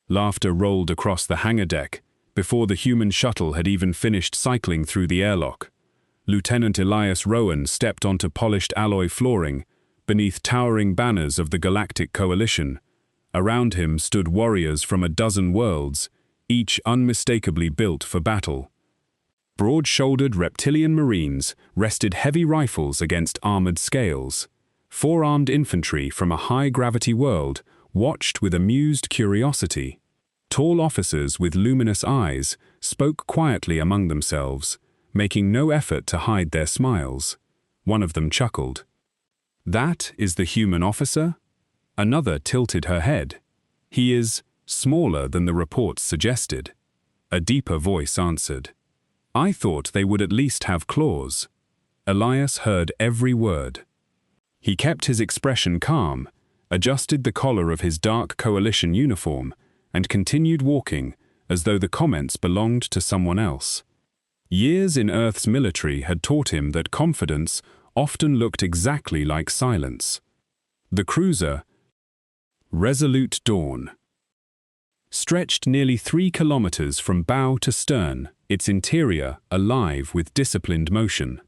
Laughter rolled across the hangar deck before the human shuttle had even finished cycling through the airlock. Lieutenant Elias Rowan stepped onto polished alloy flooring beneath towering banners of the Galactic Coalition. Around him stood warriors from a dozen worlds, each unmistakably built for battle. Broad-shouldered reptilian marines rested heavy rifles against armored scales. Four-armed infantry from a high-gravity world watched with amused curiosity. Tall officers with luminous eyes spoke quietly among themselves, making no effort to hide their smiles. One of them chuckled. "That is the human officer?" Another tilted her head. "He is smaller than the reports suggested." A deeper voice answered. "I thought they would at least have claws." Elias heard every word. He kept his expression calm, adjusted the collar of his dark coalition uniform, and continued walking as though the comments belonged to someone else. Years in Earth's military had taught him that confidence often looked exactly like silence. The cruiser, Resolute Dawn, stretched nearly 3 kilometers from bow to stern, its interior alive with disciplined motion.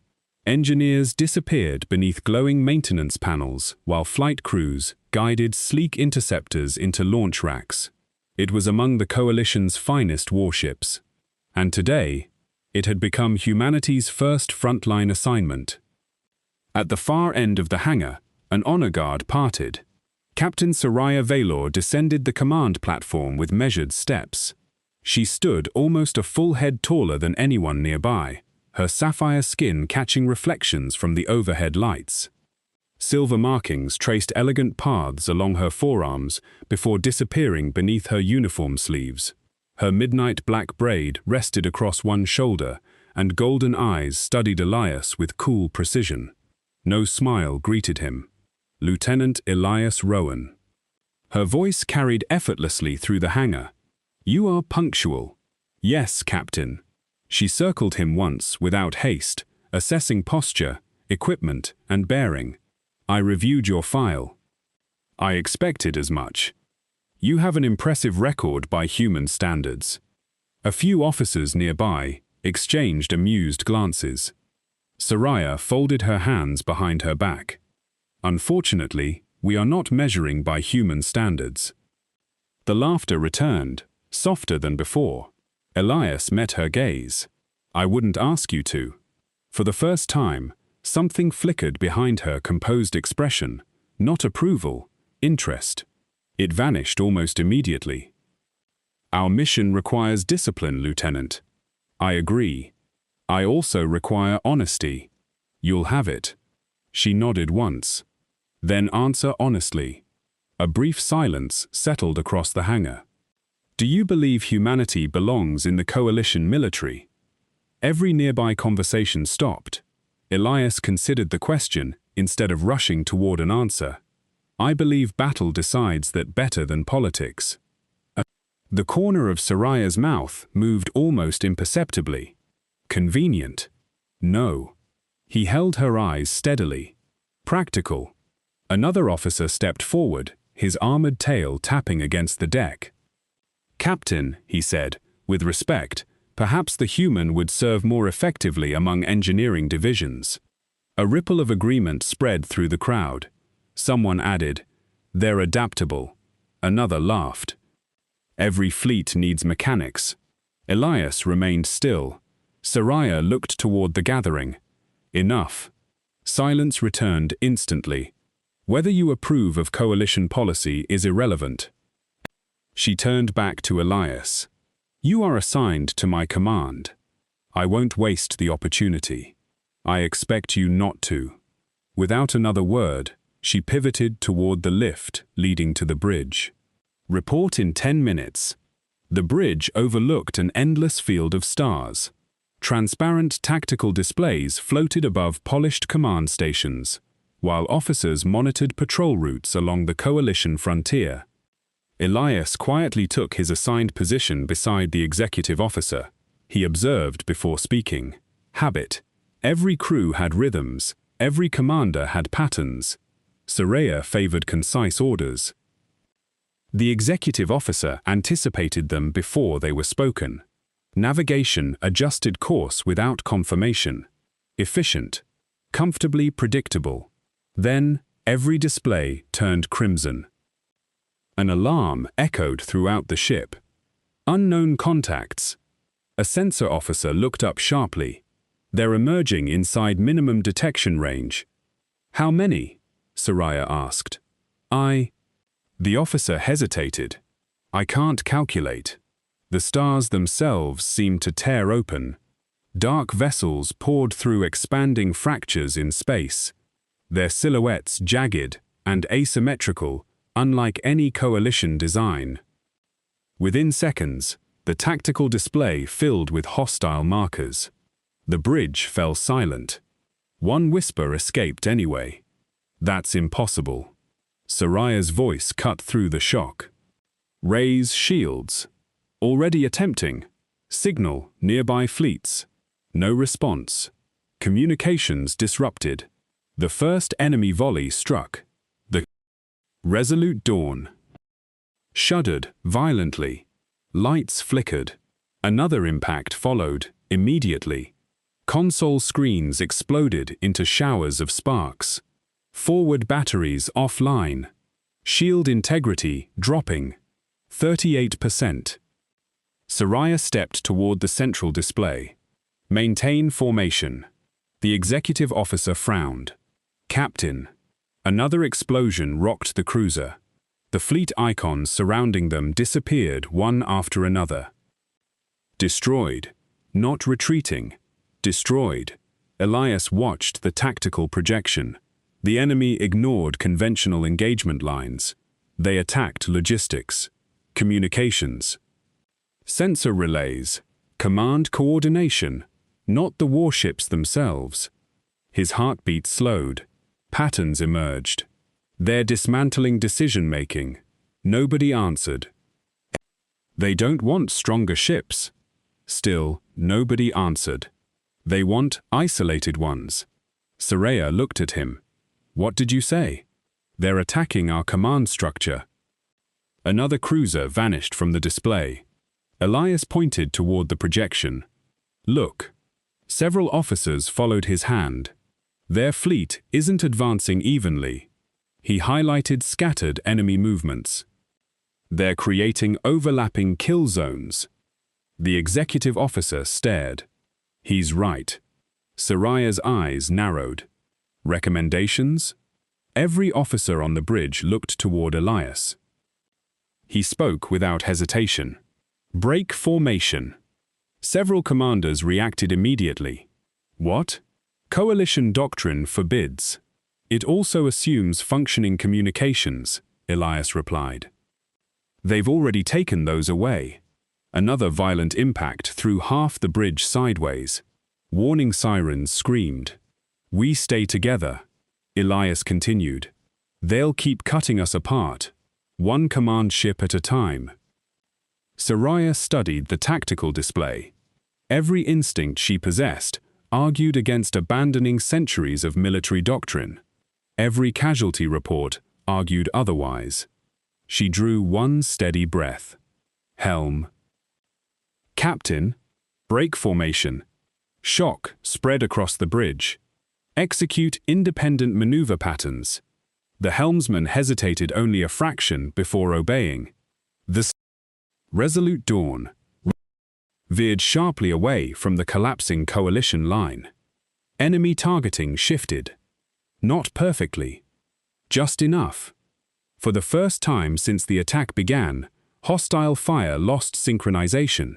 Engineers disappeared beneath glowing maintenance panels, while flight crews guided sleek interceptors into launch racks. It was among the Coalition's finest warships. And today, it had become humanity's first frontline assignment. At the far end of the hangar, an honor guard parted. Captain Soraya Valor descended the command platform with measured steps. She stood almost a full head taller than anyone nearby, her sapphire skin catching reflections from the overhead lights. Silver markings traced elegant paths along her forearms before disappearing beneath her uniform sleeves. Her midnight black braid rested across one shoulder, and golden eyes studied Elias with cool precision. No smile greeted him. Lieutenant Elias Rowan. Her voice carried effortlessly through the hangar. "You are punctual." "Yes, Captain." She circled him once without haste, assessing posture, equipment, and bearing. "I reviewed your file." "I expected as much. You have an impressive record by human standards." A few officers nearby exchanged amused glances. Soraya folded her hands behind her back. "Unfortunately, we are not measuring by human standards." The laughter returned, softer than before. Elias met her gaze. "I wouldn't ask you to." For the first time, something flickered behind her composed expression, not approval, interest. It vanished almost immediately. "Our mission requires discipline, Lieutenant." "I agree. I also require honesty." "You'll have it." She nodded once. "Then answer honestly." A brief silence settled across the hangar. "Do you believe humanity belongs in the Coalition military?" Every nearby conversation stopped. Elias considered the question instead of rushing toward an answer. "I believe battle decides that better than politics." The corner of Soraya's mouth moved almost imperceptibly. "Convenient." "No." He held her eyes steadily. "Practical." Another officer stepped forward, his armored tail tapping against the deck. "Captain," he said, with respect, "perhaps the human would serve more effectively among engineering divisions." A ripple of agreement spread through the crowd. Someone added, "They're adaptable." Another laughed. "Every fleet needs mechanics." Elias remained still. Soraya looked toward the gathering. "Enough." Silence returned instantly. "Whether you approve of Coalition policy is irrelevant." She turned back to Elias. "You are assigned to my command. I won't waste the opportunity. I expect you not to." Without another word, she pivoted toward the lift leading to the bridge. "Report in 10 minutes." The bridge overlooked an endless field of stars. Transparent tactical displays floated above polished command stations, while officers monitored patrol routes along the Coalition frontier. Elias quietly took his assigned position beside the executive officer. He observed before speaking. Habit. Every crew had rhythms, every commander had patterns. Soraya favored concise orders. The executive officer anticipated them before they were spoken. Navigation adjusted course without confirmation. Efficient. Comfortably predictable. Then, every display turned crimson. An alarm echoed throughout the ship. Unknown contacts. A sensor officer looked up sharply. They're emerging inside minimum detection range. How many? Soraya asked. The officer hesitated. I can't calculate. The stars themselves seemed to tear open. Dark vessels poured through expanding fractures in space. Their silhouettes jagged and asymmetrical, unlike any coalition design. Within seconds, the tactical display filled with hostile markers. The bridge fell silent. One whisper escaped anyway. That's impossible. Soraya's voice cut through the shock. Raise shields. Already attempting. Signal nearby fleets. No response. Communications disrupted. The first enemy volley struck. The Resolute Dawn shuddered violently. Lights flickered. Another impact followed immediately. Console screens exploded into showers of sparks. Forward batteries offline. Shield integrity dropping. 38%. Soraya stepped toward the central display. Maintain formation. The executive officer frowned. Captain. Another explosion rocked the cruiser. The fleet icons surrounding them disappeared one after another. Destroyed. Not retreating. Destroyed. Elias watched the tactical projection. The enemy ignored conventional engagement lines. They attacked logistics, communications, sensor relays, command coordination, not the warships themselves. His heartbeat slowed. Patterns emerged. They're dismantling decision-making. Nobody answered. They don't want stronger ships. Still, nobody answered. They want isolated ones. Soraya looked at him. What did you say? They're attacking our command structure. Another cruiser vanished from the display. Elias pointed toward the projection. Look. Several officers followed his hand. Their fleet isn't advancing evenly. He highlighted scattered enemy movements. They're creating overlapping kill zones. The executive officer stared. He's right. Soraya's eyes narrowed. Recommendations? Every officer on the bridge looked toward Elias. He spoke without hesitation. Break formation. Several commanders reacted immediately. What? Coalition doctrine forbids. It also assumes functioning communications, Elias replied. They've already taken those away. Another violent impact threw half the bridge sideways. Warning sirens screamed. We stay together, Elias continued. They'll keep cutting us apart, one command ship at a time. Soraya studied the tactical display. Every instinct she possessed argued against abandoning centuries of military doctrine. Every casualty report argued otherwise. She drew one steady breath. Helm. Captain. Break formation. Shock spread across the bridge. Execute independent maneuver patterns. The helmsman hesitated only a fraction before obeying. The Resolute Dawn veered sharply away from the collapsing coalition line. Enemy targeting shifted. Not perfectly. Just enough. For the first time since the attack began, hostile fire lost synchronization.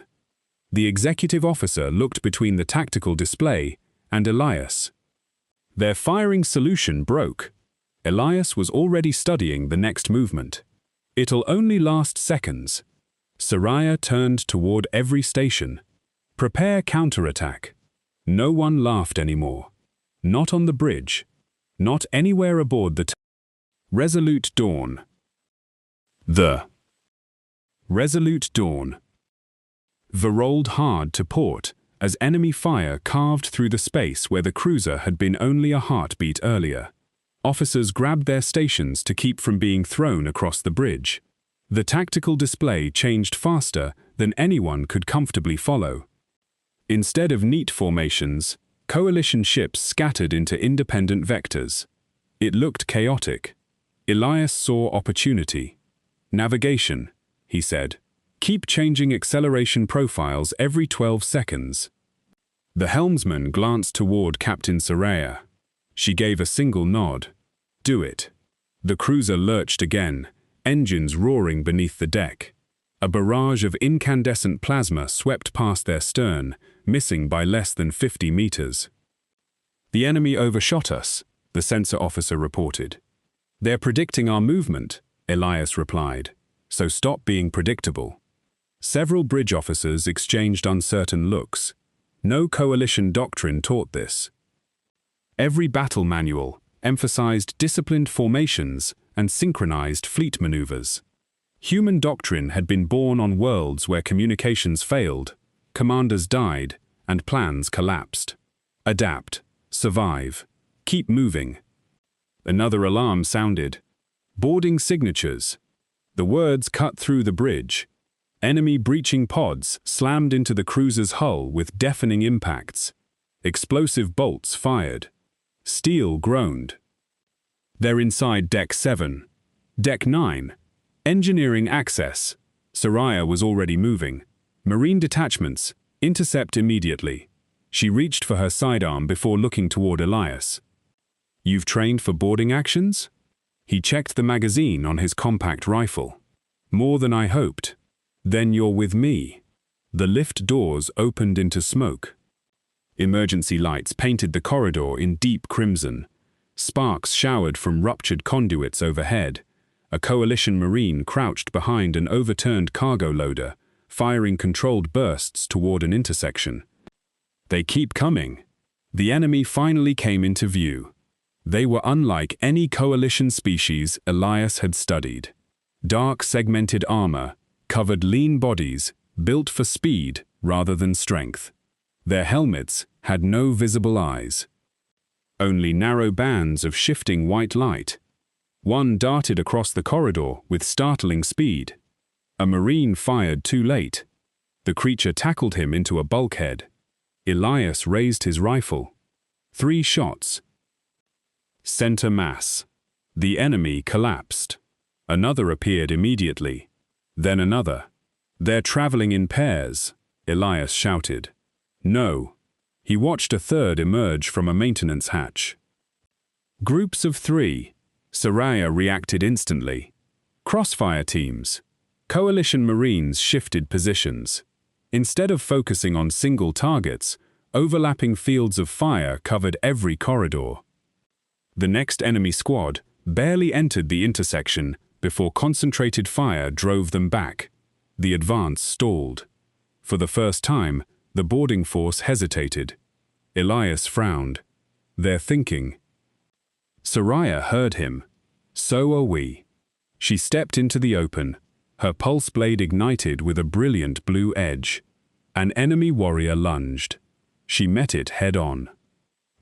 The executive officer looked between the tactical display and Elias. Their firing solution broke. Elias was already studying the next movement. It'll only last seconds. Soraya turned toward every station. Prepare counterattack. No one laughed anymore. Not on the bridge. Not anywhere aboard the Resolute Dawn. The Resolute Dawn rolled hard to port as enemy fire carved through the space where the cruiser had been only a heartbeat earlier. Officers grabbed their stations to keep from being thrown across the bridge. The tactical display changed faster than anyone could comfortably follow. Instead of neat formations, coalition ships scattered into independent vectors. It looked chaotic. Elias saw opportunity. "Navigation," he said. "Keep changing acceleration profiles every 12 seconds." The helmsman glanced toward Captain Soraya. She gave a single nod. "Do it." The cruiser lurched again, engines roaring beneath the deck. A barrage of incandescent plasma swept past their stern, missing by less than 50 meters. "The enemy overshot us," the sensor officer reported. "They're predicting our movement," Elias replied, "so stop being predictable." Several bridge officers exchanged uncertain looks. No coalition doctrine taught this. Every battle manual emphasized disciplined formations and synchronized fleet maneuvers. Human doctrine had been born on worlds where communications failed, commanders died, and plans collapsed. Adapt, survive, keep moving. Another alarm sounded. Boarding signatures. The words cut through the bridge. Enemy breaching pods slammed into the cruiser's hull with deafening impacts. Explosive bolts fired. Steel groaned. "They're inside Deck 7. Deck 9. Engineering access." Soraya was already moving. "Marine detachments, intercept immediately." She reached for her sidearm before looking toward Elias. "You've trained for boarding actions?" He checked the magazine on his compact rifle. "More than I hoped." "Then you're with me." The lift doors opened into smoke. Emergency lights painted the corridor in deep crimson. Sparks showered from ruptured conduits overhead. A coalition marine crouched behind an overturned cargo loader, firing controlled bursts toward an intersection. "They keep coming." The enemy finally came into view. They were unlike any coalition species Elias had studied. Dark segmented armor, covered lean bodies, built for speed rather than strength. Their helmets had no visible eyes. Only narrow bands of shifting white light. One darted across the corridor with startling speed. A Marine fired too late. The creature tackled him into a bulkhead. Elias raised his rifle. 3 shots. Center mass. The enemy collapsed. Another appeared immediately. Then another. "They're traveling in pairs," Elias shouted. "No." He watched a third emerge from a maintenance hatch. "Groups of 3. Soraya reacted instantly. "Crossfire teams." Coalition Marines shifted positions. Instead of focusing on single targets, overlapping fields of fire covered every corridor. The next enemy squad barely entered the intersection before concentrated fire drove them back. The advance stalled. For the first time, the boarding force hesitated. Elias frowned. "They're thinking." Soraya heard him. "So are we." She stepped into the open, her pulse blade ignited with a brilliant blue edge. An enemy warrior lunged. She met it head-on.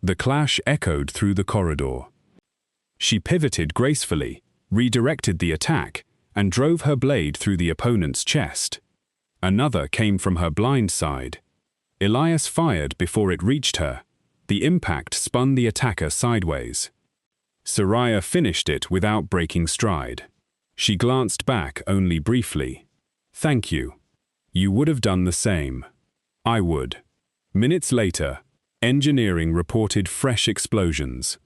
The clash echoed through the corridor. She pivoted gracefully, redirected the attack, and drove her blade through the opponent's chest. Another came from her blind side. Elias fired before it reached her. The impact spun the attacker sideways. Soraya finished it without breaking stride. She glanced back only briefly. "Thank you. You would have done the same." "I would." Minutes later, engineering reported fresh explosions.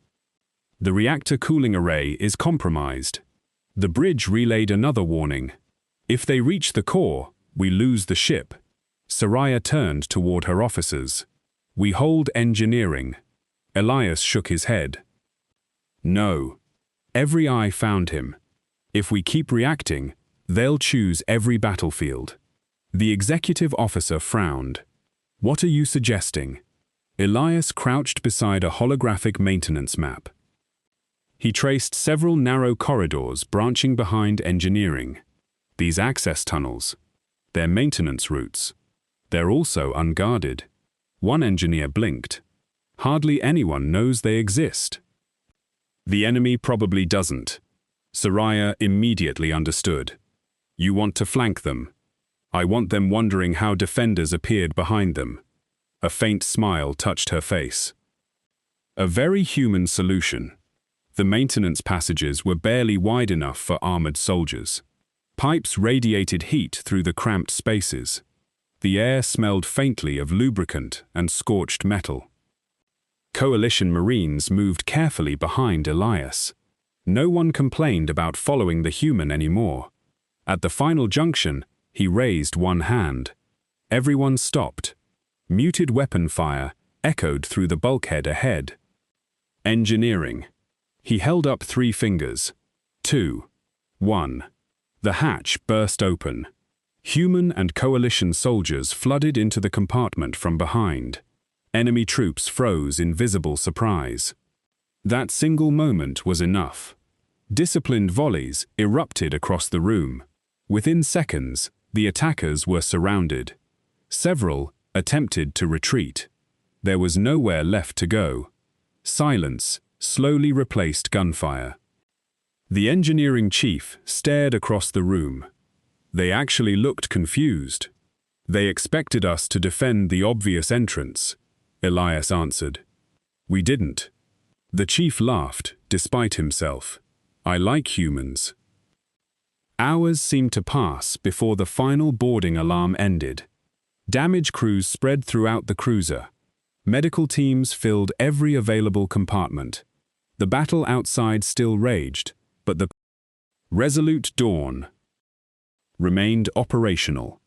"The reactor cooling array is compromised." The bridge relayed another warning. "If they reach the core, we lose the ship." Soraya turned toward her officers. "We hold engineering." Elias shook his head. "No." Every eye found him. "If we keep reacting, they'll choose every battlefield." The executive officer frowned. "What are you suggesting?" Elias crouched beside a holographic maintenance map. He traced several narrow corridors branching behind engineering. These access tunnels. They're maintenance routes. They're also unguarded. One engineer blinked. Hardly anyone knows they exist. "The enemy probably doesn't." Soraya immediately understood. You want to flank them. I want them wondering how defenders appeared behind them. A faint smile touched her face. A very human solution. The maintenance passages were barely wide enough for armored soldiers. Pipes radiated heat through the cramped spaces. The air smelled faintly of lubricant and scorched metal. Coalition Marines moved carefully behind Elias. No one complained about following the human anymore. At the final junction, he raised one hand. Everyone stopped. Muted weapon fire echoed through the bulkhead ahead. Engineering. He held up 3 fingers. 2. 1. The hatch burst open. Human and coalition soldiers flooded into the compartment from behind. Enemy troops froze in visible surprise. That single moment was enough. Disciplined volleys erupted across the room. Within seconds, the attackers were surrounded. Several attempted to retreat. There was nowhere left to go. Silence slowly replaced gunfire. The engineering chief stared across the room. They actually looked confused. They expected us to defend the obvious entrance, Elias answered. We didn't. The chief laughed, despite himself. I like humans. Hours seemed to pass before the final boarding alarm ended. Damage crews spread throughout the cruiser. Medical teams filled every available compartment. The battle outside still raged, but the Resolute Dawn remained operational,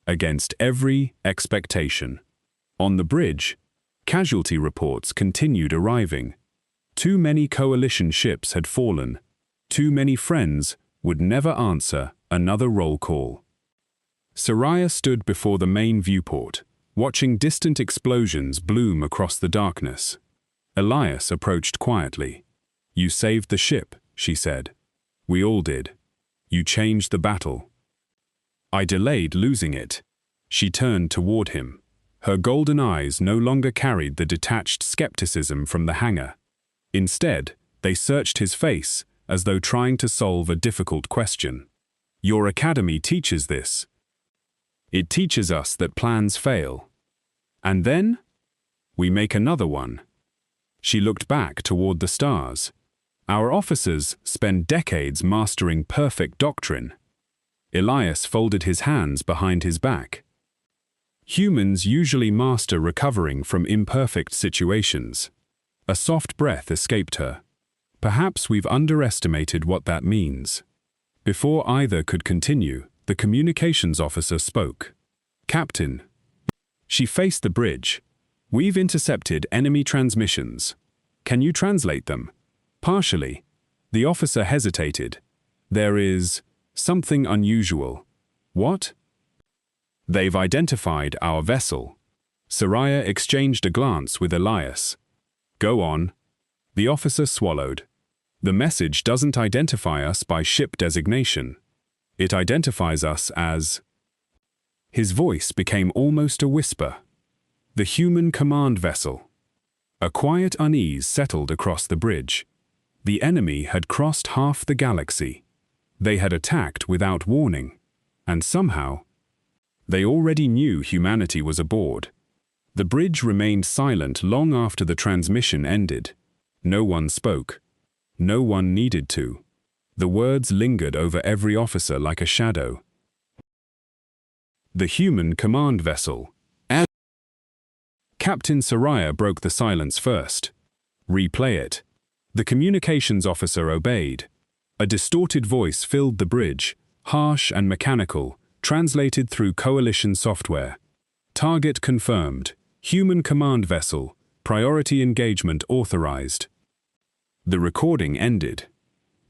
against every expectation. On the bridge, casualty reports continued arriving. Too many coalition ships had fallen. Too many friends would never answer another roll call. Soraya stood before the main viewport, watching distant explosions bloom across the darkness. Elias approached quietly. You saved the ship, she said. We all did. You changed the battle. I delayed losing it. She turned toward him. Her golden eyes no longer carried the detached skepticism from the hangar. Instead, they searched his face as though trying to solve a difficult question. Your academy teaches this. It teaches us that plans fail. And then, we make another one. She looked back toward the stars. Our officers spend decades mastering perfect doctrine. Elias folded his hands behind his back. Humans usually master recovering from imperfect situations. A soft breath escaped her. Perhaps we've underestimated what that means. Before either could continue, the communications officer spoke. Captain. She faced the bridge. We've intercepted enemy transmissions. Can you translate them? Partially. The officer hesitated. There is something unusual. What? They've identified our vessel. Soraya exchanged a glance with Elias. Go on. The officer swallowed. The message doesn't identify us by ship designation. It identifies us as... His voice became almost a whisper. The human command vessel. A quiet unease settled across the bridge. The enemy had crossed half the galaxy. They had attacked without warning. And somehow, they already knew humanity was aboard. The bridge remained silent long after the transmission ended. No one spoke. No one needed to. The words lingered over every officer like a shadow. The human command vessel. Captain Soraya broke the silence first. Replay it. The communications officer obeyed. A distorted voice filled the bridge, harsh and mechanical, translated through coalition software. Target confirmed. Human command vessel. Priority engagement authorized. The recording ended.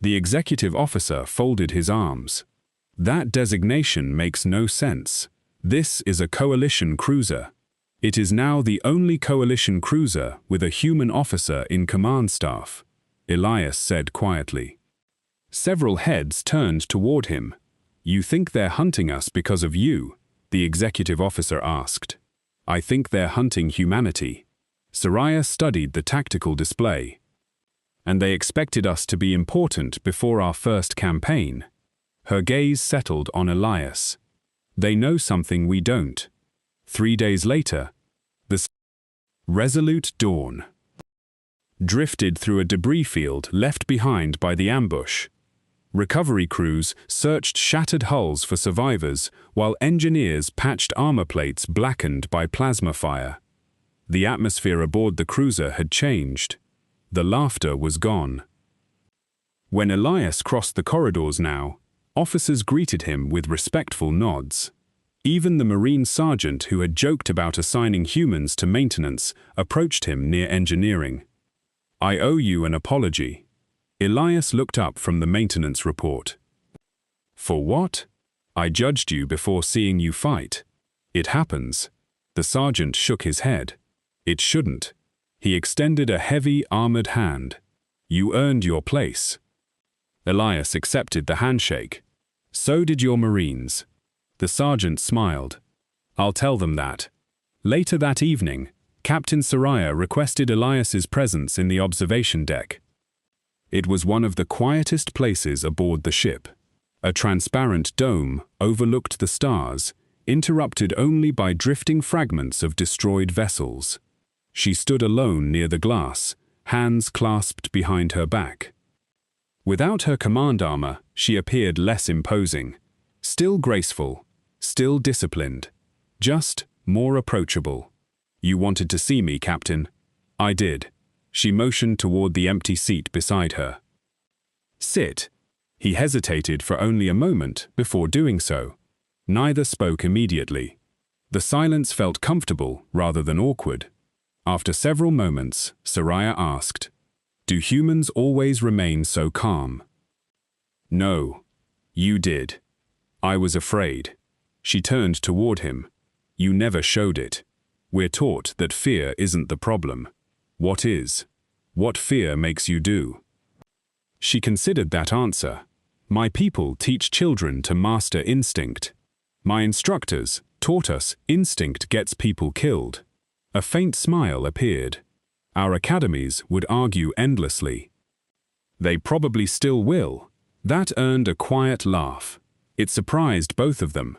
The executive officer folded his arms. That designation makes no sense. This is a coalition cruiser. It is now the only coalition cruiser with a human officer in command staff, Elias said quietly. Several heads turned toward him. You think they're hunting us because of you? The executive officer asked. I think they're hunting humanity. Soraya studied the tactical display. And they expected us to be important before our first campaign. Her gaze settled on Elias. They know something we don't. 3 days later, the resolute dawn drifted through a debris field left behind by the ambush. Recovery crews searched shattered hulls for survivors, while engineers patched armor plates blackened by plasma fire. The atmosphere aboard the cruiser had changed. The laughter was gone. When Elias crossed the corridors now, officers greeted him with respectful nods. Even the Marine sergeant who had joked about assigning humans to maintenance approached him near engineering. "I owe you an apology." Elias looked up from the maintenance report. "For what? I judged you before seeing you fight." "It happens." The sergeant shook his head. "It shouldn't." He extended a heavy, armored hand. "You earned your place." Elias accepted the handshake. "So did your Marines." The sergeant smiled. "I'll tell them that." Later that evening, Captain Soraya requested Elias's presence in the observation deck. It was one of the quietest places aboard the ship. A transparent dome overlooked the stars, interrupted only by drifting fragments of destroyed vessels. She stood alone near the glass, hands clasped behind her back. Without her command armor, she appeared less imposing. Still graceful, still disciplined, just more approachable. "You wanted to see me, Captain." "I did." She motioned toward the empty seat beside her. "Sit." He hesitated for only a moment before doing so. Neither spoke immediately. The silence felt comfortable rather than awkward. After several moments, Soraya asked, "Do humans always remain so calm?" "No. You did." "I was afraid." She turned toward him. "You never showed it. We're taught that fear isn't the problem. What is? What fear makes you do?" She considered that answer. "My people teach children to master instinct. My instructors taught us instinct gets people killed." A faint smile appeared. "Our academies would argue endlessly." "They probably still will." That earned a quiet laugh. It surprised both of them.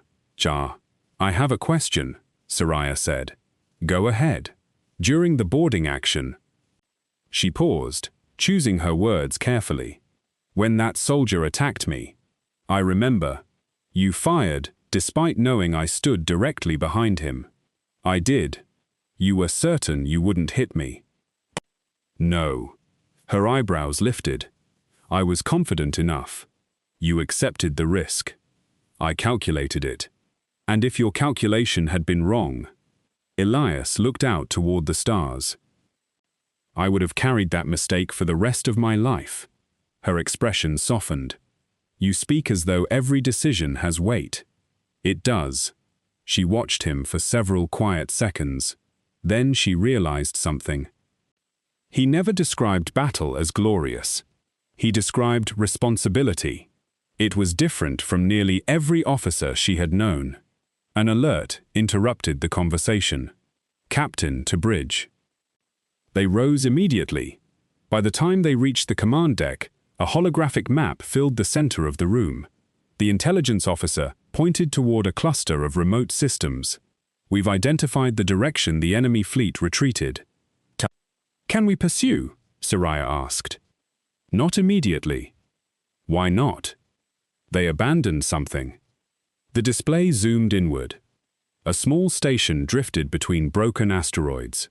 "I have a question," Soraya said. "Go ahead." During the boarding action, she paused, choosing her words carefully. "When that soldier attacked me, I remember. You fired, despite knowing I stood directly behind him." "I did." "You were certain you wouldn't hit me?" "No." Her eyebrows lifted. "I was confident enough." "You accepted the risk." "I calculated it." "And if your calculation had been wrong?" Elias looked out toward the stars. "I would have carried that mistake for the rest of my life." Her expression softened. "You speak as though every decision has weight." "It does." She watched him for several quiet seconds. Then she realized something. He never described battle as glorious. He described responsibility. It was different from nearly every officer she had known. An alert interrupted the conversation. "Captain to bridge." They rose immediately. By the time they reached the command deck, a holographic map filled the center of the room. The intelligence officer pointed toward a cluster of remote systems. "We've identified the direction the enemy fleet retreated." "Can we pursue?" Soraya asked. "Not immediately." "Why not?" "They abandoned something." The display zoomed inward. A small station drifted between broken asteroids.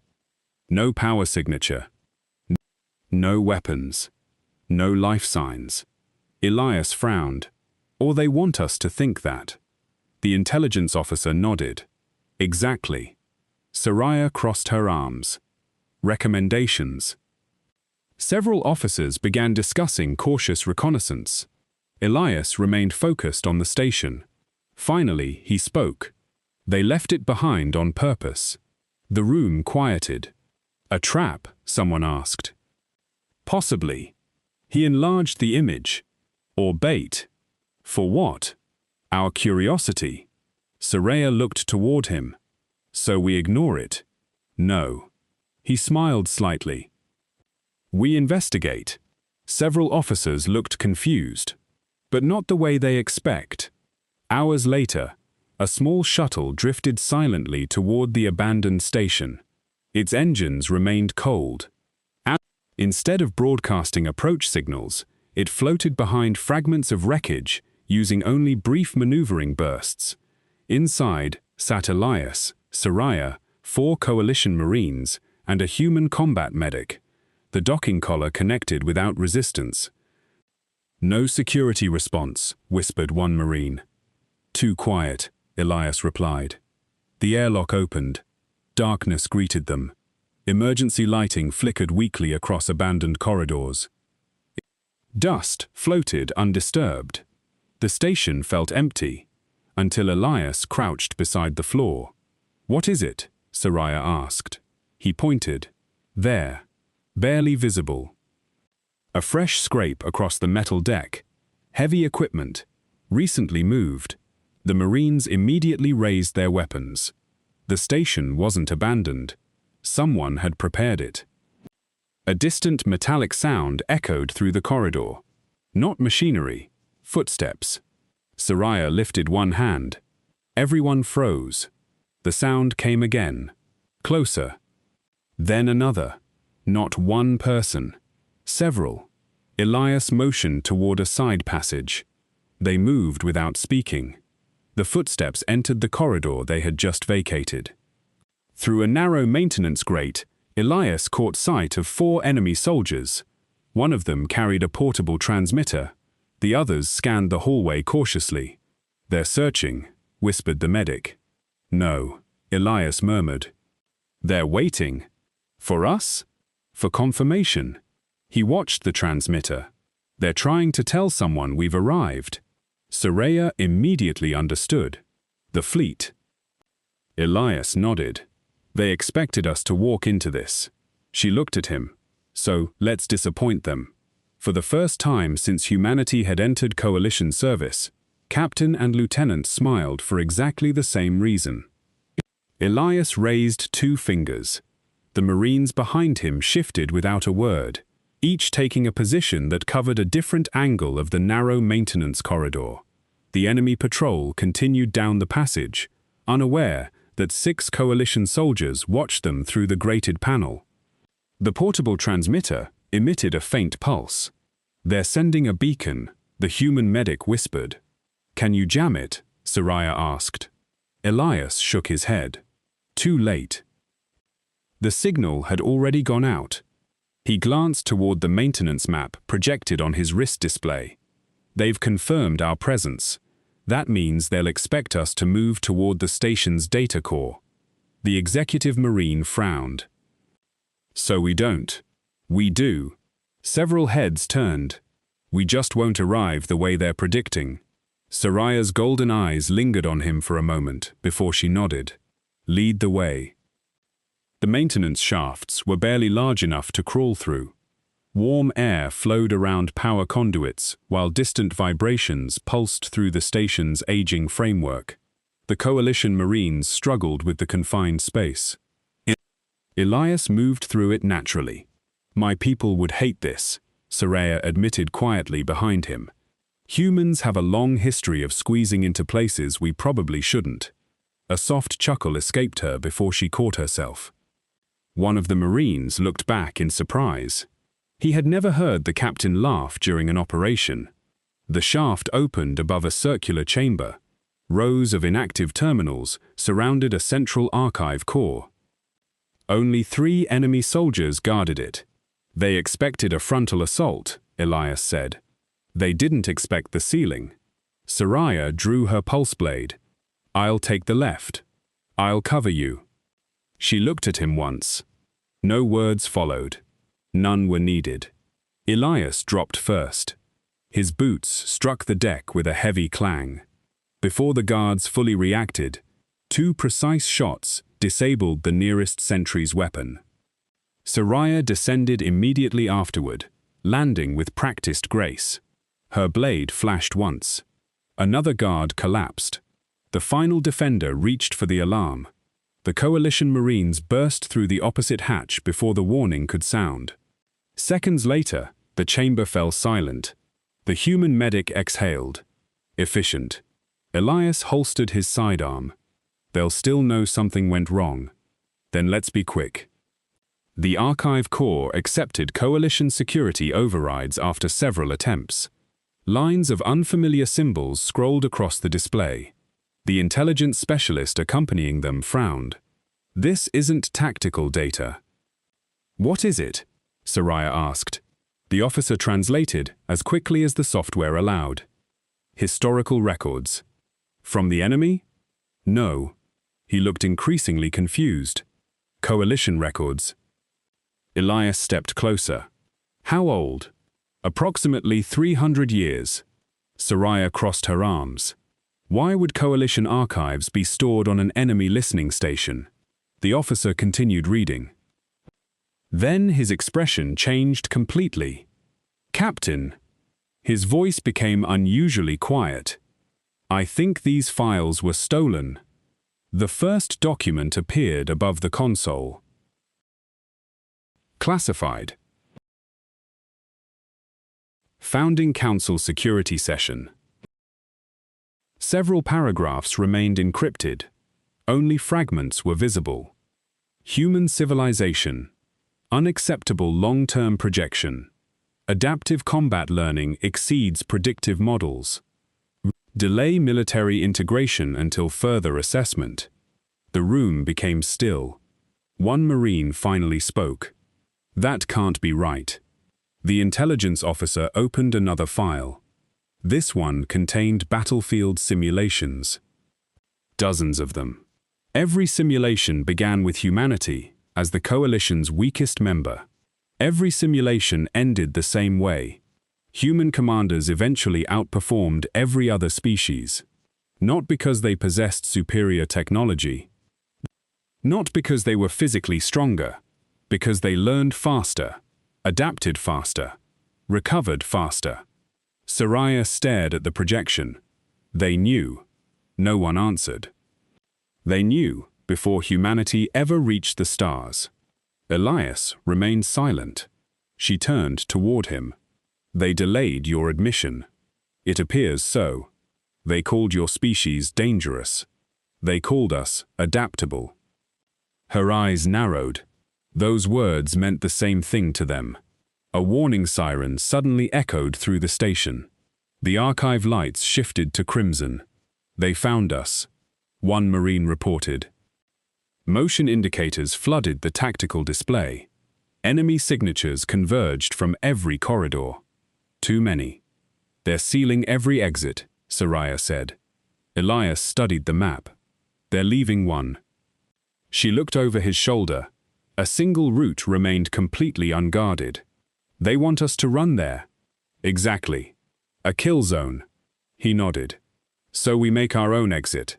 No power signature. No weapons. No life signs. Elias frowned. "Or they want us to think that." The intelligence officer nodded. "Exactly." Soraya crossed her arms. "Recommendations." Several officers began discussing cautious reconnaissance. Elias remained focused on the station. Finally, he spoke. "They left it behind on purpose." The room quieted. "A trap?" someone asked. "Possibly." He enlarged the image. "Or bait." "For what?" "Our curiosity." Soraya looked toward him. "So we ignore it?" "No." He smiled slightly. "We investigate." Several officers looked confused. but not the way they expect. Hours later, a small shuttle drifted silently toward the abandoned station. Its engines remained cold. Instead of broadcasting approach signals, it floated behind fragments of wreckage, using only brief maneuvering bursts. Inside sat Elias, Soraya, 4 Coalition Marines, and a human combat medic. The docking collar connected without resistance. "No security response," whispered one Marine. "Too quiet," Elias replied. The airlock opened. Darkness greeted them. Emergency lighting flickered weakly across abandoned corridors. Dust floated undisturbed. The station felt empty, until Elias crouched beside the floor. "What is it?" Soraya asked. He pointed. "There, barely visible." A fresh scrape across the metal deck. Heavy equipment, recently moved. The Marines immediately raised their weapons. The station wasn't abandoned. Someone had prepared it. A distant metallic sound echoed through the corridor. Not machinery, footsteps. Soraya lifted one hand. Everyone froze. The sound came again. Closer. Then another. Not one person. Several. Elias motioned toward a side passage. They moved without speaking. The footsteps entered the corridor they had just vacated. Through a narrow maintenance grate, Elias caught sight of 4 enemy soldiers. One of them carried a portable transmitter. The others scanned the hallway cautiously. "They're searching," whispered the medic. "No," Elias murmured. "They're waiting. For us? For confirmation." He watched the transmitter. "They're trying to tell someone we've arrived." Soraya immediately understood. "The fleet." Elias nodded. "They expected us to walk into this." She looked at him. "So, let's disappoint them." For the first time since humanity had entered Coalition service, Captain and Lieutenant smiled for exactly the same reason. Elias raised 2 fingers. The Marines behind him shifted without a word, each taking a position that covered a different angle of the narrow maintenance corridor. The enemy patrol continued down the passage, unaware that 6 Coalition soldiers watched them through the grated panel. The portable transmitter emitted a faint pulse. "They're sending a beacon," the human medic whispered. "Can you jam it?" Soraya asked. Elias shook his head. Too late. The signal had already gone out. He glanced toward the maintenance map projected on his wrist display. "They've confirmed our presence. That means they'll expect us to move toward the station's data core." The executive Marine frowned. "So we don't." "We do." Several heads turned. "We just won't arrive the way they're predicting." Soraya's golden eyes lingered on him for a moment before she nodded. "Lead the way." The maintenance shafts were barely large enough to crawl through. Warm air flowed around power conduits, while distant vibrations pulsed through the station's aging framework. The Coalition Marines struggled with the confined space. Elias moved through it naturally. "My people would hate this," Soraya admitted quietly behind him. "Humans have a long history of squeezing into places we probably shouldn't." A soft chuckle escaped her before she caught herself. One of the Marines looked back in surprise. He had never heard the captain laugh during an operation. The shaft opened above a circular chamber. Rows of inactive terminals surrounded a central archive core. Only 3 enemy soldiers guarded it. "They expected a frontal assault," Elias said. "They didn't expect the ceiling." Soraya drew her pulse blade. "I'll take the left. I'll cover you." She looked at him once. No words followed. None were needed. Elias dropped first. His boots struck the deck with a heavy clang. Before the guards fully reacted, 2 precise shots disabled the nearest sentry's weapon. Soraya descended immediately afterward, landing with practiced grace. Her blade flashed once. Another guard collapsed. The final defender reached for the alarm. The Coalition Marines burst through the opposite hatch before the warning could sound. Seconds later, the chamber fell silent. The human medic exhaled. Efficient. Elias holstered his sidearm. They'll still know something went wrong. Then let's be quick. The Archive Corps accepted Coalition security overrides after several attempts. Lines of unfamiliar symbols scrolled across the display. The intelligence specialist accompanying them frowned. This isn't tactical data. What is it? Soraya asked. The officer translated as quickly as the software allowed. Historical records. From the enemy? No. He looked increasingly confused. Coalition records. Elias stepped closer. How old? Approximately 300 years. Soraya crossed her arms. Why would Coalition archives be stored on an enemy listening station? The officer continued reading. Then his expression changed completely. Captain. His voice became unusually quiet. I think these files were stolen. The first document appeared above the console. Classified. Founding Council Security Session. Several paragraphs remained encrypted. Only fragments were visible. Human civilization. Unacceptable long-term projection. Adaptive combat learning exceeds predictive models. Delay military integration until further assessment. The room became still. One Marine finally spoke. That can't be right. The intelligence officer opened another file. This one contained battlefield simulations. Dozens of them. Every simulation began with humanity as the Coalition's weakest member. Every simulation ended the same way. Human commanders eventually outperformed every other species. Not because they possessed superior technology. Not because they were physically stronger. Because they learned faster, adapted faster, recovered faster. Soraya stared at the projection. They knew. No one answered. They knew before humanity ever reached the stars. Elias remained silent. She turned toward him. They delayed your admission. It appears so. They called your species dangerous. They called us adaptable. Her eyes narrowed. Those words meant the same thing to them. A warning siren suddenly echoed through the station. The archive lights shifted to crimson. They found us. One Marine reported. Motion indicators flooded the tactical display. Enemy signatures converged from every corridor. Too many. They're sealing every exit, Soraya said. Elias studied the map. They're leaving one. She looked over his shoulder. A single route remained completely unguarded. They want us to run there. Exactly. A kill zone. He nodded. So we make our own exit.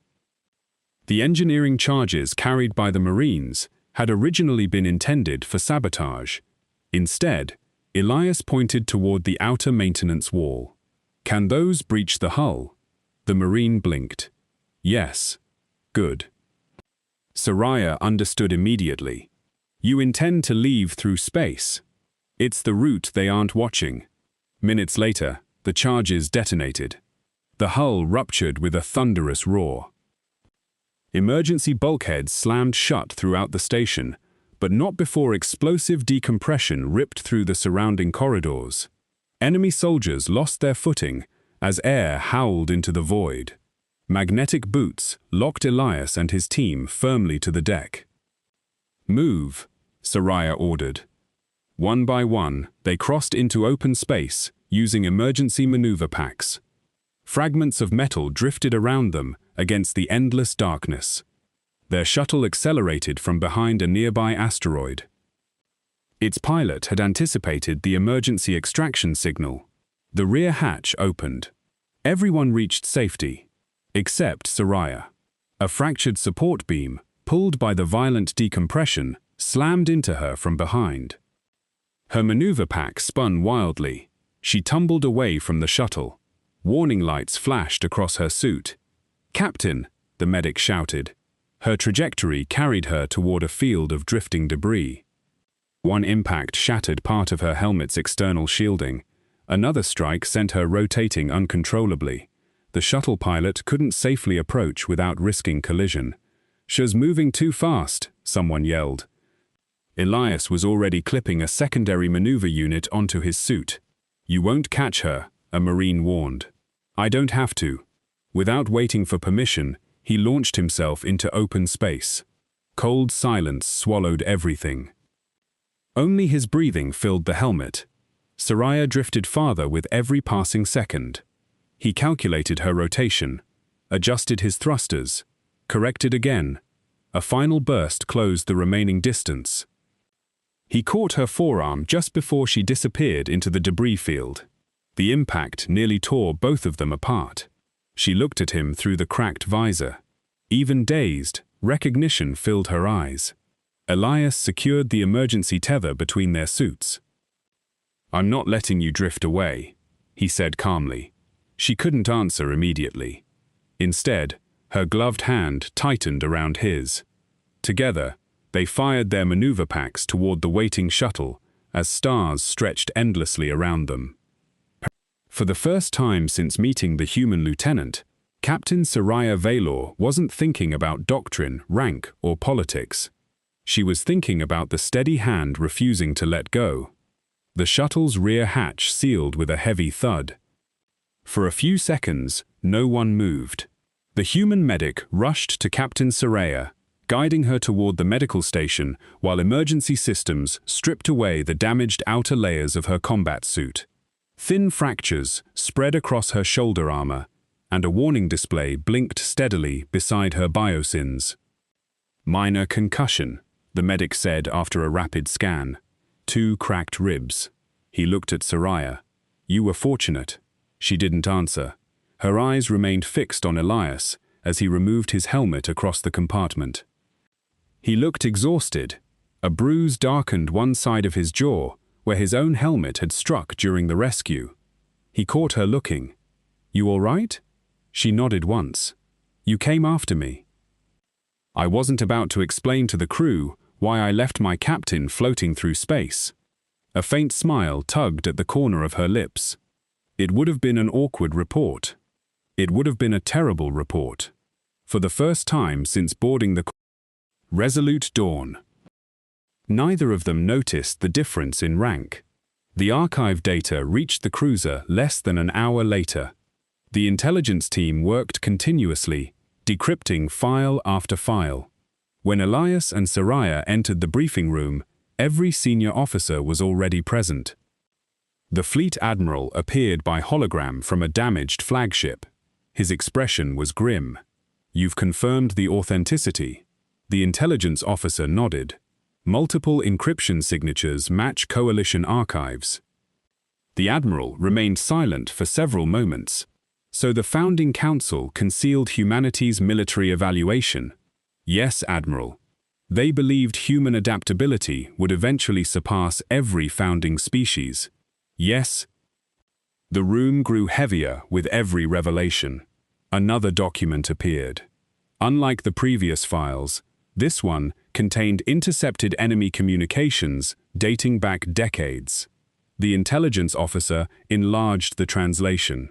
The engineering charges carried by the Marines had originally been intended for sabotage. Instead, Elias pointed toward the outer maintenance wall. Can those breach the hull? The Marine blinked. Yes. Good. Soraya understood immediately. You intend to leave through space. It's the route they aren't watching. Minutes later, the charges detonated. The hull ruptured with a thunderous roar. Emergency bulkheads slammed shut throughout the station, but not before explosive decompression ripped through the surrounding corridors. Enemy soldiers lost their footing as air howled into the void. Magnetic boots locked Elias and his team firmly to the deck. Move, Soraya ordered. One by one, they crossed into open space, using emergency maneuver packs. Fragments of metal drifted around them against the endless darkness. Their shuttle accelerated from behind a nearby asteroid. Its pilot had anticipated the emergency extraction signal. The rear hatch opened. Everyone reached safety, except Soraya. A fractured support beam, pulled by the violent decompression, slammed into her from behind. Her maneuver pack spun wildly. She tumbled away from the shuttle. Warning lights flashed across her suit. "Captain," the medic shouted. Her trajectory carried her toward a field of drifting debris. One impact shattered part of her helmet's external shielding. Another strike sent her rotating uncontrollably. The shuttle pilot couldn't safely approach without risking collision. "She's moving too fast," someone yelled. Elias was already clipping a secondary maneuver unit onto his suit. "You won't catch her," a Marine warned. "I don't have to." Without waiting for permission, he launched himself into open space. Cold silence swallowed everything. Only his breathing filled the helmet. Soraya drifted farther with every passing second. He calculated her rotation, adjusted his thrusters, corrected again. A final burst closed the remaining distance. He caught her forearm just before she disappeared into the debris field. The impact nearly tore both of them apart. She looked at him through the cracked visor. Even dazed, recognition filled her eyes. Elias secured the emergency tether between their suits. "I'm not letting you drift away," he said calmly. She couldn't answer immediately. Instead, her gloved hand tightened around his. Together, they fired their maneuver packs toward the waiting shuttle as stars stretched endlessly around them. For the first time since meeting the human lieutenant, Captain Soraya Valor wasn't thinking about doctrine, rank, or politics. She was thinking about the steady hand refusing to let go. The shuttle's rear hatch sealed with a heavy thud. For a few seconds, no one moved. The human medic rushed to Captain Soraya, guiding her toward the medical station while emergency systems stripped away the damaged outer layers of her combat suit. Thin fractures spread across her shoulder armor, and a warning display blinked steadily beside her biosins. "Minor concussion," the medic said after a rapid scan. 2 cracked ribs. He looked at Soraya. "You were fortunate." She didn't answer. Her eyes remained fixed on Elias as he removed his helmet across the compartment. He looked exhausted. A bruise darkened one side of his jaw, where his own helmet had struck during the rescue. He caught her looking. "You all right?" She nodded once. "You came after me." "I wasn't about to explain to the crew why I left my captain floating through space." A faint smile tugged at the corner of her lips. It would have been an awkward report. It would have been a terrible report. For the first time since boarding the Resolute Dawn. Neither of them noticed the difference in rank. The archive data reached the cruiser less than an hour later. The intelligence team worked continuously, decrypting file after file. When Elias and Soraya entered the briefing room, every senior officer was already present. The fleet admiral appeared by hologram from a damaged flagship. His expression was grim. "You've confirmed the authenticity." The intelligence officer nodded. Multiple encryption signatures match Coalition archives. The admiral remained silent for several moments. "So the founding council concealed humanity's military evaluation?" "Yes, Admiral. They believed human adaptability would eventually surpass every founding species." "Yes." The room grew heavier with every revelation. Another document appeared. Unlike the previous files, this one contained intercepted enemy communications dating back decades. The intelligence officer enlarged the translation.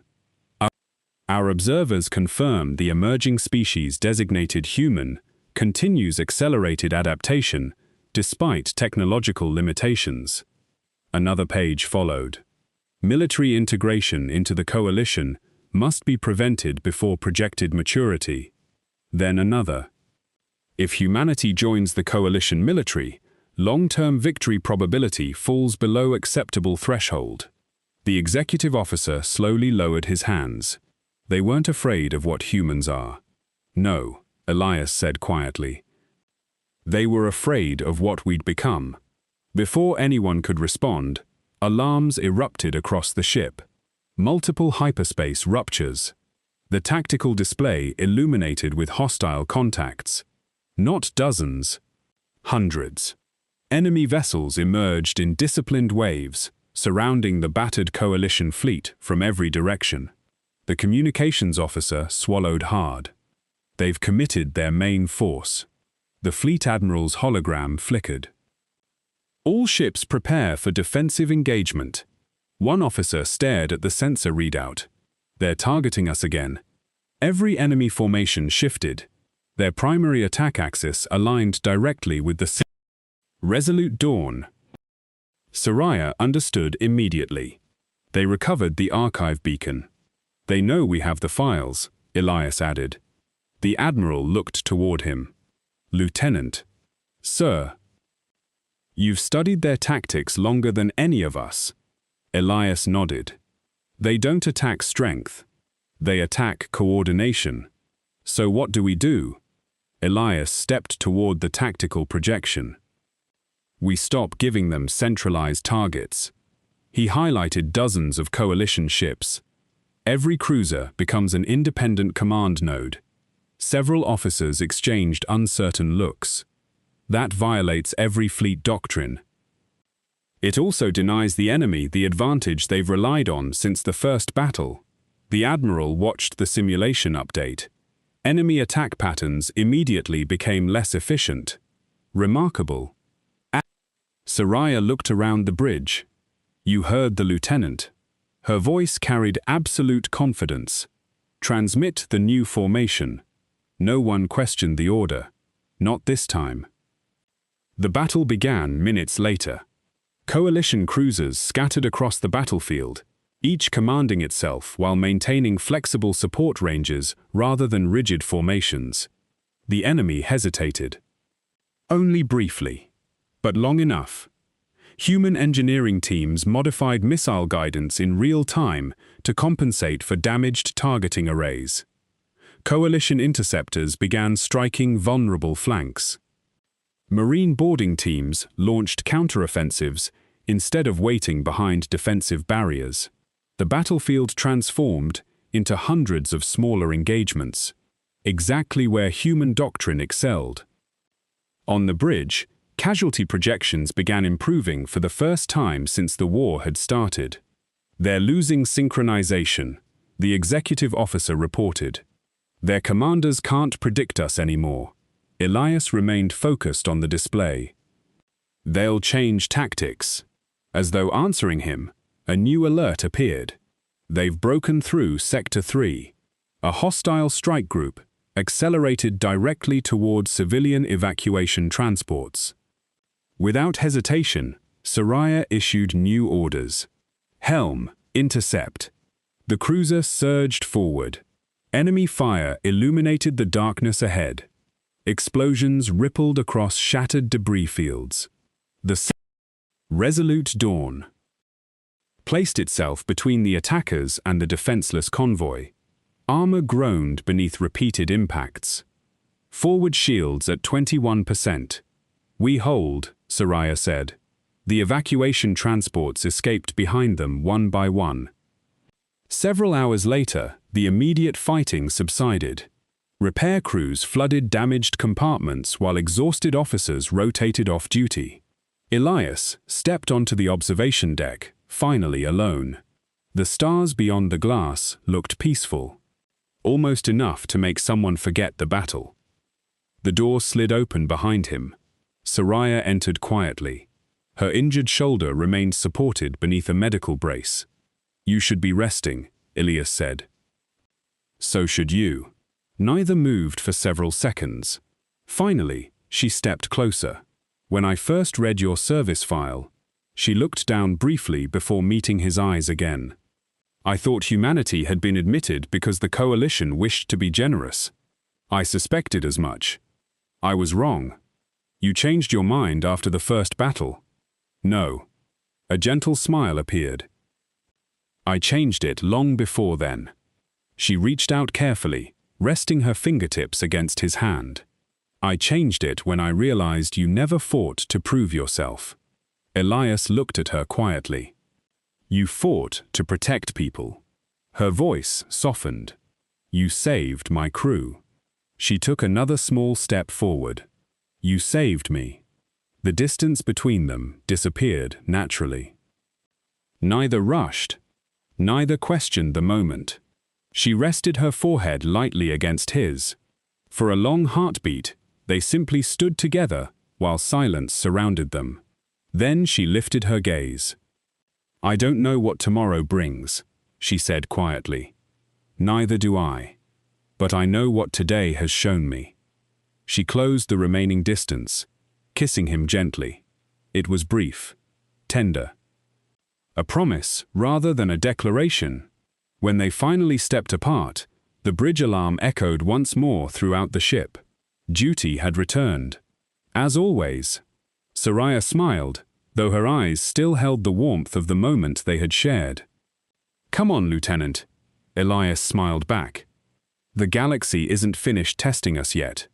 "Our observers confirm the emerging species designated human continues accelerated adaptation despite technological limitations." Another page followed. "Military integration into the coalition must be prevented before projected maturity." Then another. "If humanity joins the coalition military, long-term victory probability falls below acceptable threshold." The executive officer slowly lowered his hands. "They weren't afraid of what humans are." "No," Elias said quietly. "They were afraid of what we'd become." Before anyone could respond, alarms erupted across the ship. Multiple hyperspace ruptures. The tactical display illuminated with hostile contacts. Not dozens, hundreds. Enemy vessels emerged in disciplined waves, surrounding the battered coalition fleet from every direction. The communications officer swallowed hard. "They've committed their main force." The fleet admiral's hologram flickered. "All ships prepare for defensive engagement." One officer stared at the sensor readout. They're targeting us again. Every enemy formation shifted. Their primary attack axis aligned directly with the Resolute Dawn. Soraya understood immediately. They recovered the archive beacon. They know we have the files, Elias added. The Admiral looked toward him. Lieutenant. Sir. You've studied their tactics longer than any of us. Elias nodded. They don't attack strength. They attack coordination. So what do we do? Elias stepped toward the tactical projection. We stop giving them centralized targets. He highlighted dozens of coalition ships. Every cruiser becomes an independent command node. Several officers exchanged uncertain looks. That violates every fleet doctrine. It also denies the enemy the advantage they've relied on since the first battle. The Admiral watched the simulation update. Enemy attack patterns immediately became less efficient. Remarkable. Soraya looked around the bridge. You heard the lieutenant. Her voice carried absolute confidence. Transmit the new formation. No one questioned the order. Not this time. The battle began minutes later. Coalition cruisers scattered across the battlefield, each commanding itself while maintaining flexible support ranges rather than rigid formations. The enemy hesitated. Only briefly, but long enough. Human engineering teams modified missile guidance in real time to compensate for damaged targeting arrays. Coalition interceptors began striking vulnerable flanks. Marine boarding teams launched counteroffensives instead of waiting behind defensive barriers. The battlefield transformed into hundreds of smaller engagements, exactly where human doctrine excelled. On the bridge, casualty projections began improving for the first time since the war had started. They're losing synchronization, the executive officer reported. Their commanders can't predict us anymore. Elias remained focused on the display. They'll change tactics. As though answering him, a new alert appeared. They've broken through Sector 3. A hostile strike group accelerated directly toward civilian evacuation transports. Without hesitation, Soraya issued new orders. Helm, intercept. The cruiser surged forward. Enemy fire illuminated the darkness ahead. Explosions rippled across shattered debris fields. The Resolute Dawn placed itself between the attackers and the defenseless convoy. Armor groaned beneath repeated impacts. Forward shields at 21%. We hold, Soraya said. The evacuation transports escaped behind them one by one. Several hours later, the immediate fighting subsided. Repair crews flooded damaged compartments while exhausted officers rotated off duty. Elias stepped onto the observation deck, finally alone. The stars beyond the glass looked peaceful, almost enough to make someone forget the battle. The door slid open behind him. Soraya entered quietly. Her injured shoulder remained supported beneath a medical brace. You should be resting, Elias said. So should you. Neither moved for several seconds. Finally, she stepped closer. When I first read your service file, she looked down briefly before meeting his eyes again. I thought humanity had been admitted because the coalition wished to be generous. I suspected as much. I was wrong. You changed your mind after the first battle. No. A gentle smile appeared. I changed it long before then. She reached out carefully, resting her fingertips against his hand. I changed it when I realized you never fought to prove yourself. Elias looked at her quietly. You fought to protect people. Her voice softened. You saved my crew. She took another small step forward. You saved me. The distance between them disappeared naturally. Neither rushed. Neither questioned the moment. She rested her forehead lightly against his. For a long heartbeat, they simply stood together while silence surrounded them. Then she lifted her gaze. "I don't know what tomorrow brings," she said quietly. "Neither do I. But I know what today has shown me." She closed the remaining distance, kissing him gently. It was brief, tender. A promise rather than a declaration. When they finally stepped apart, the bridge alarm echoed once more throughout the ship. Duty had returned. As always. Soraya smiled, though her eyes still held the warmth of the moment they had shared. "Come on, Lieutenant," Elias smiled back. "The galaxy isn't finished testing us yet."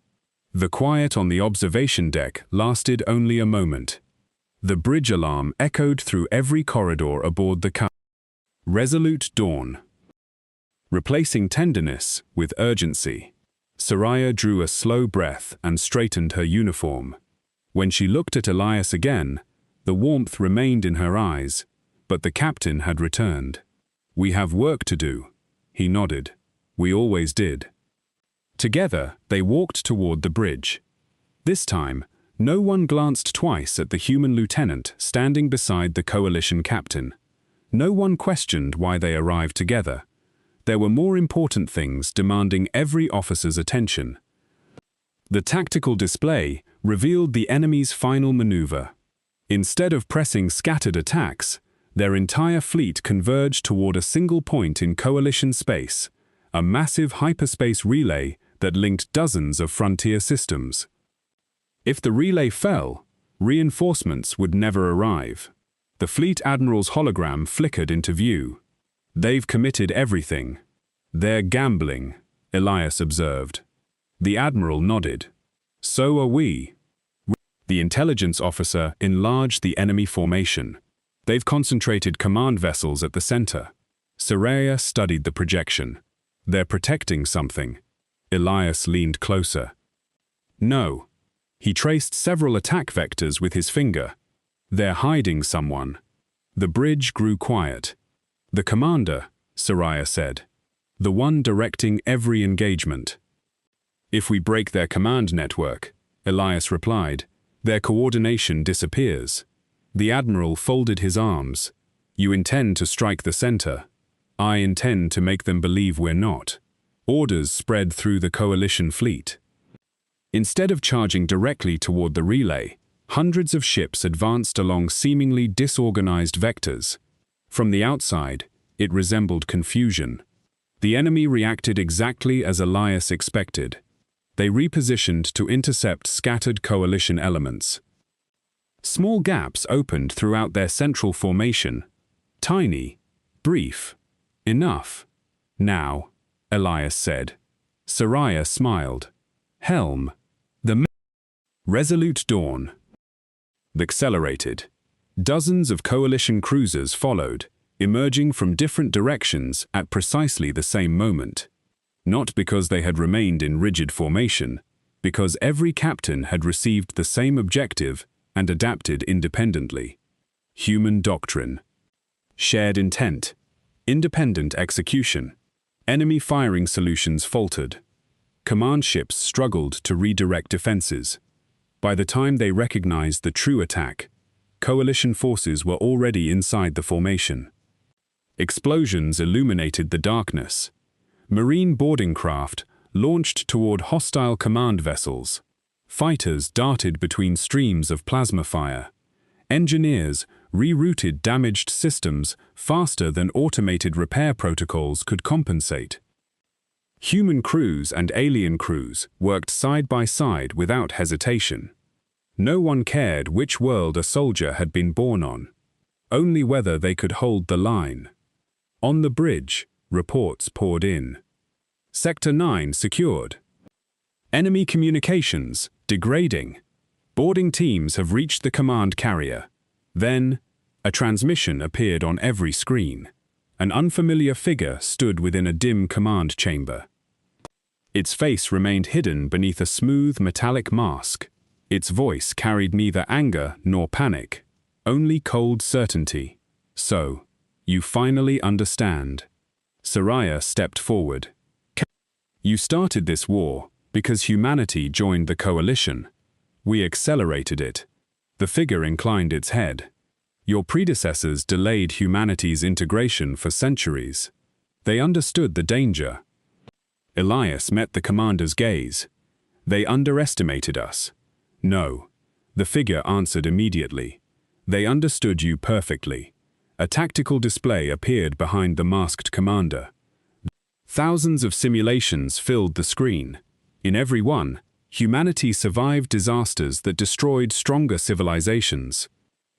The quiet on the observation deck lasted only a moment. The bridge alarm echoed through every corridor aboard the car. Resolute dawn. Replacing tenderness with urgency, Soraya drew a slow breath and straightened her uniform. When she looked at Elias again, the warmth remained in her eyes, but the captain had returned. "We have work to do," he nodded. "We always did." Together, they walked toward the bridge. This time, no one glanced twice at the human lieutenant standing beside the coalition captain. No one questioned why they arrived together. There were more important things demanding every officer's attention. The tactical display revealed the enemy's final maneuver. Instead of pressing scattered attacks, their entire fleet converged toward a single point in coalition space, a massive hyperspace relay that linked dozens of frontier systems. If the relay fell, reinforcements would never arrive. The fleet admiral's hologram flickered into view. "They've committed everything. They're gambling," Elias observed. The admiral nodded. "So are we." The intelligence officer enlarged the enemy formation. "They've concentrated command vessels at the center." Soraya studied the projection. "They're protecting something." Elias leaned closer. "No." He traced several attack vectors with his finger. "They're hiding someone." The bridge grew quiet. "The commander," Soraya said. "The one directing every engagement." "If we break their command network," Elias replied, "their coordination disappears." The admiral folded his arms. "You intend to strike the center. I intend to make them believe we're not." Orders spread through the coalition fleet. Instead of charging directly toward the relay, hundreds of ships advanced along seemingly disorganized vectors. From the outside, it resembled confusion. The enemy reacted exactly as Elias expected. They repositioned to intercept scattered coalition elements. Small gaps opened throughout their central formation. Tiny, brief, enough. "Now," Elias said. Soraya smiled. "Helm." The resolute dawn. Accelerated. Dozens of coalition cruisers followed, emerging from different directions at precisely the same moment. Not because they had remained in rigid formation, because every captain had received the same objective and adapted independently. Human doctrine. Shared intent. Independent execution. Enemy firing solutions faltered. Command ships struggled to redirect defenses. By the time they recognized the true attack, coalition forces were already inside the formation. Explosions illuminated the darkness. Marine boarding craft launched toward hostile command vessels. Fighters darted between streams of plasma fire. Engineers rerouted damaged systems faster than automated repair protocols could compensate. Human crews and alien crews worked side by side without hesitation. No one cared which world a soldier had been born on, only whether they could hold the line. On the bridge, reports poured in. Sector 9 secured. Enemy communications degrading. Boarding teams have reached the command carrier. Then, a transmission appeared on every screen. An unfamiliar figure stood within a dim command chamber. Its face remained hidden beneath a smooth metallic mask. Its voice carried neither anger nor panic, only cold certainty. "So, you finally understand." Soraya stepped forward. "You started this war because humanity joined the coalition. We accelerated it." The figure inclined its head. Your predecessors delayed humanity's integration for centuries. They understood the danger. Elias met the commander's gaze. They underestimated us. No. The figure answered immediately. They understood you perfectly. A tactical display appeared behind the masked commander. Thousands of simulations filled the screen. In every one, humanity survived disasters that destroyed stronger civilizations.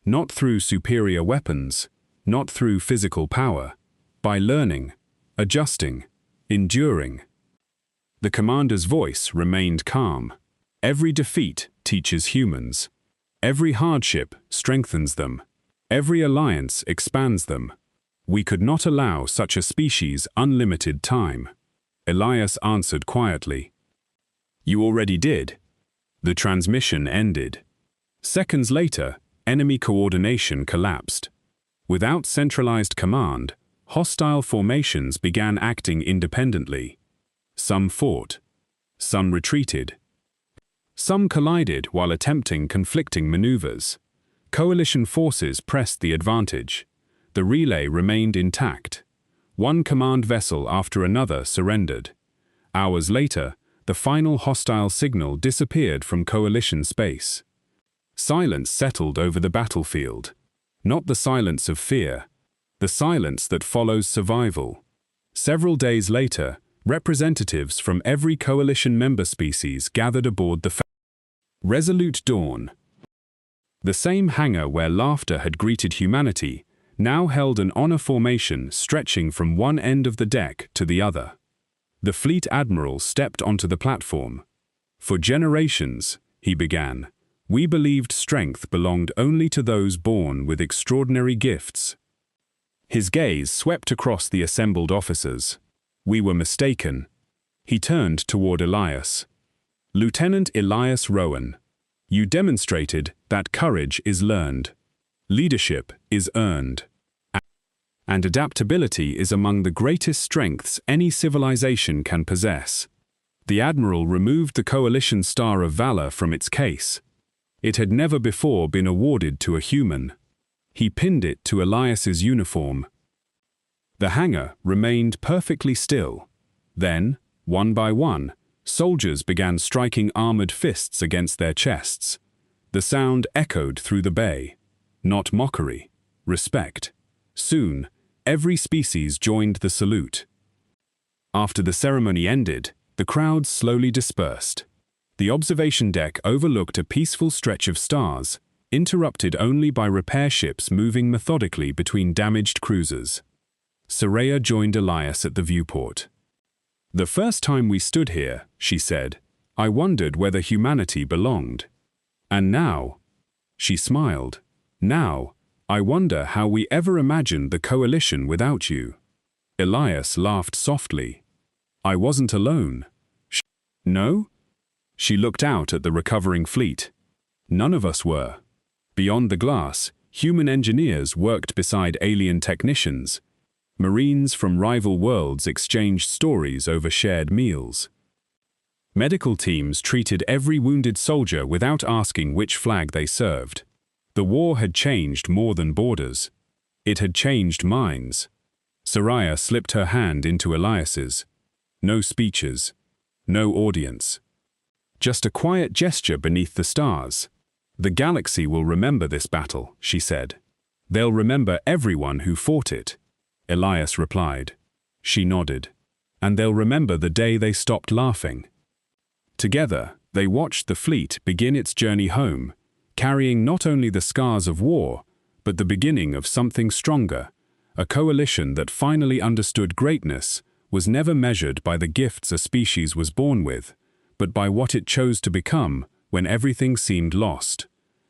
Not through superior weapons, not through physical power, by learning, adjusting, enduring. The commander's voice remained calm. Every defeat teaches humans. Every hardship strengthens them. Every alliance expands them. We could not allow such a species unlimited time. Elias answered quietly. You already did. The transmission ended. Seconds later, enemy coordination collapsed. Without centralized command, hostile formations began acting independently. Some fought. Some retreated. Some collided while attempting conflicting maneuvers. Coalition forces pressed the advantage. The relay remained intact. One command vessel after another surrendered. Hours later, the final hostile signal disappeared from coalition space. Silence settled over the battlefield. Not the silence of fear, the silence that follows survival. Several days later, representatives from every coalition member species gathered aboard the Resolute Dawn. The same hangar where laughter had greeted humanity now held an honor formation stretching from one end of the deck to the other. The fleet admiral stepped onto the platform. For generations, he began, we believed strength belonged only to those born with extraordinary gifts. His gaze swept across the assembled officers. We were mistaken. He turned toward Elias. Lieutenant Elias Rowan, you demonstrated that courage is learned, leadership is earned, and adaptability is among the greatest strengths any civilization can possess. The admiral removed the Coalition Star of Valor from its case. It had never before been awarded to a human. He pinned it to Elias's uniform. The hangar remained perfectly still. Then, one by one, soldiers began striking armored fists against their chests. The sound echoed through the bay. Not mockery, respect. Soon, every species joined the salute. After the ceremony ended, the crowd slowly dispersed. The observation deck overlooked a peaceful stretch of stars, interrupted only by repair ships moving methodically between damaged cruisers. Soraya joined Elias at the viewport. The first time we stood here, she said, I wondered whether humanity belonged. And now, she smiled, now, I wonder how we ever imagined the coalition without you. Elias laughed softly. I wasn't alone. No? She looked out at the recovering fleet. None of us were. Beyond the glass, human engineers worked beside alien technicians. Marines from rival worlds exchanged stories over shared meals. Medical teams treated every wounded soldier without asking which flag they served. The war had changed more than borders. It had changed minds. Soraya slipped her hand into Elias's. No speeches. No audience. Just a quiet gesture beneath the stars. The galaxy will remember this battle, she said. They'll remember everyone who fought it. Elias replied. She nodded. And they'll remember the day they stopped laughing. Together, they watched the fleet begin its journey home, carrying not only the scars of war, but the beginning of something stronger, a coalition that finally understood greatness was never measured by the gifts a species was born with, but by what it chose to become when everything seemed lost.